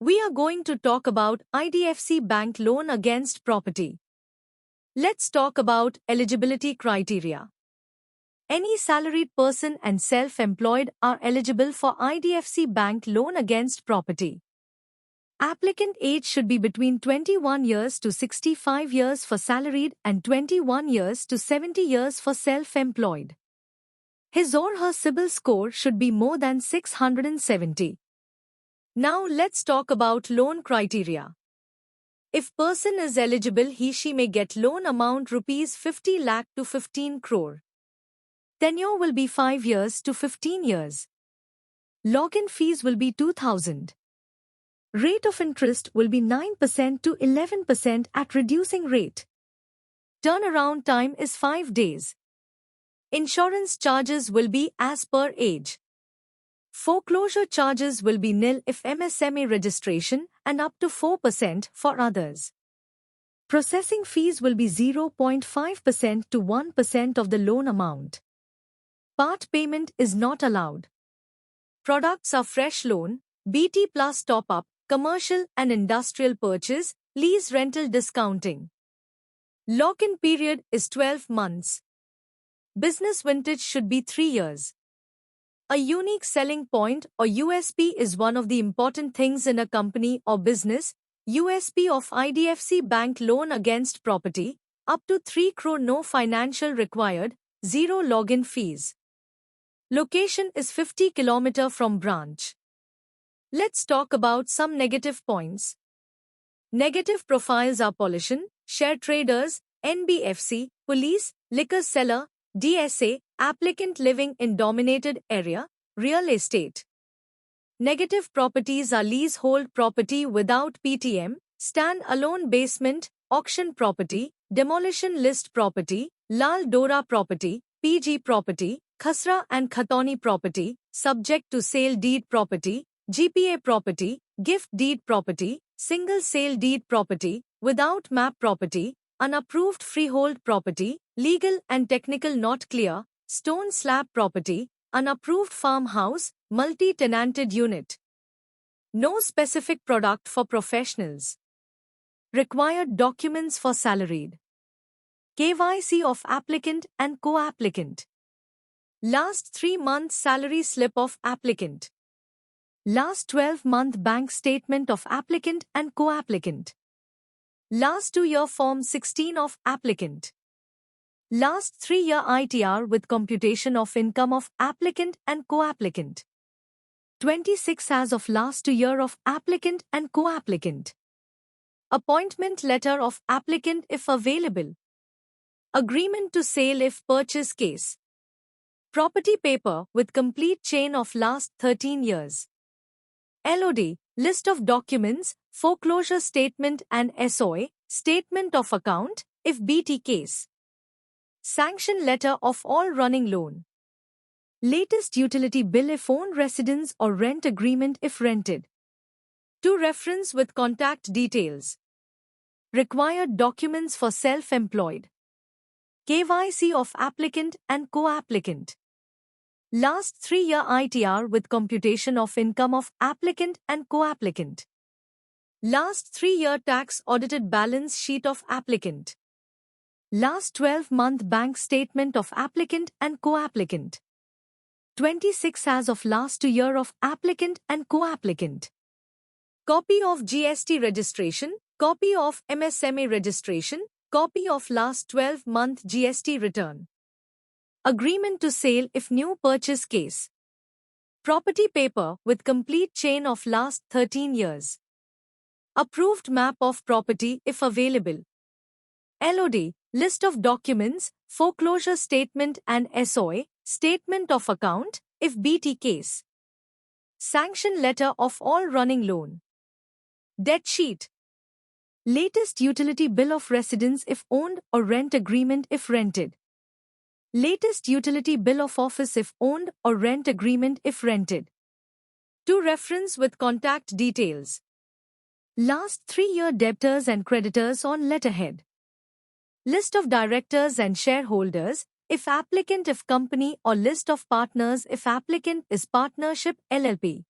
We are going to talk about IDFC Bank loan against property. Let's talk about eligibility criteria. Any salaried person and self-employed are eligible for IDFC Bank loan against property. Applicant age should be between 21 years to 65 years for salaried and 21 years to 70 years for self-employed. His or her CIBIL score should be more than 670. Now let's talk about loan criteria. If person is eligible, he/she may get loan amount rupees 50 lakh to 15 crore. Tenure will be 5 years to 15 years. Login fees will be 2000. Rate of interest will be 9% to 11% at reducing rate. Turnaround time is 5 days. Insurance charges will be as per age. Foreclosure charges will be nil if MSME registration and up to 4% for others. Processing fees will be 0.5% to 1% of the loan amount. Part payment is not allowed. Products are fresh loan, BT plus top-up, commercial and industrial purchase, lease rental discounting. Lock-in period is 12 months. Business vintage should be 3 years. A unique selling point or USP is one of the important things in a company or business. USP of IDFC Bank loan against property, up to 3 crore, no financial required, 0 login fees. Location is 50 km from branch. Let's talk about some negative points. Negative profiles are pollution, share traders, NBFC, police, liquor seller, DSA, applicant living in dominated area, real estate. Negative properties are leasehold property without PTM, stand-alone basement, auction property, demolition list property, Lal Dora property, PG property, Khasra and Khatoni property, subject to sale deed property, GPA property, gift deed property, single sale deed property, without map property, unapproved freehold property, legal and technical not clear, stone slab property, unapproved farmhouse, multi-tenanted unit. No specific product for professionals. Required documents for salaried. KYC of applicant and co-applicant. Last 3 months salary slip of applicant. Last 12-month bank statement of applicant and co-applicant. Last 2-year Form 16 of applicant. Last 3-year ITR with computation of income of applicant and co-applicant. 26 as of last 2 year of applicant and co-applicant. Appointment letter of applicant if available. Agreement to sale if purchase case. Property paper with complete chain of last 13 years. LOD, list of documents, foreclosure statement and SOA, statement of account, if BT case. Sanction letter of all running loan. Latest utility bill if owned residence or rent agreement if rented. To reference with contact details. Required documents for self-employed. KYC of applicant and co-applicant. Last 3-year ITR with computation of income of applicant and co-applicant. Last 3-year tax audited balance sheet of applicant. Last 12-month bank statement of applicant and co-applicant. 26 as of last 2 year of applicant and co-applicant. Copy of GST registration, copy of MSME registration, copy of last 12-month GST return. Agreement to sale if new purchase case. Property paper with complete chain of last 13 years. Approved map of property if available. LOD, list of documents, foreclosure statement and SOA, statement of account, if BT case. Sanction letter of all running loan. Debt sheet. Latest utility bill of residence if owned or rent agreement if rented. Latest utility bill of office if owned or rent agreement if rented. To reference with contact details. Last 3-year debtors and creditors on letterhead. List of directors and shareholders, if applicant if company or list of partners if applicant is partnership LLP.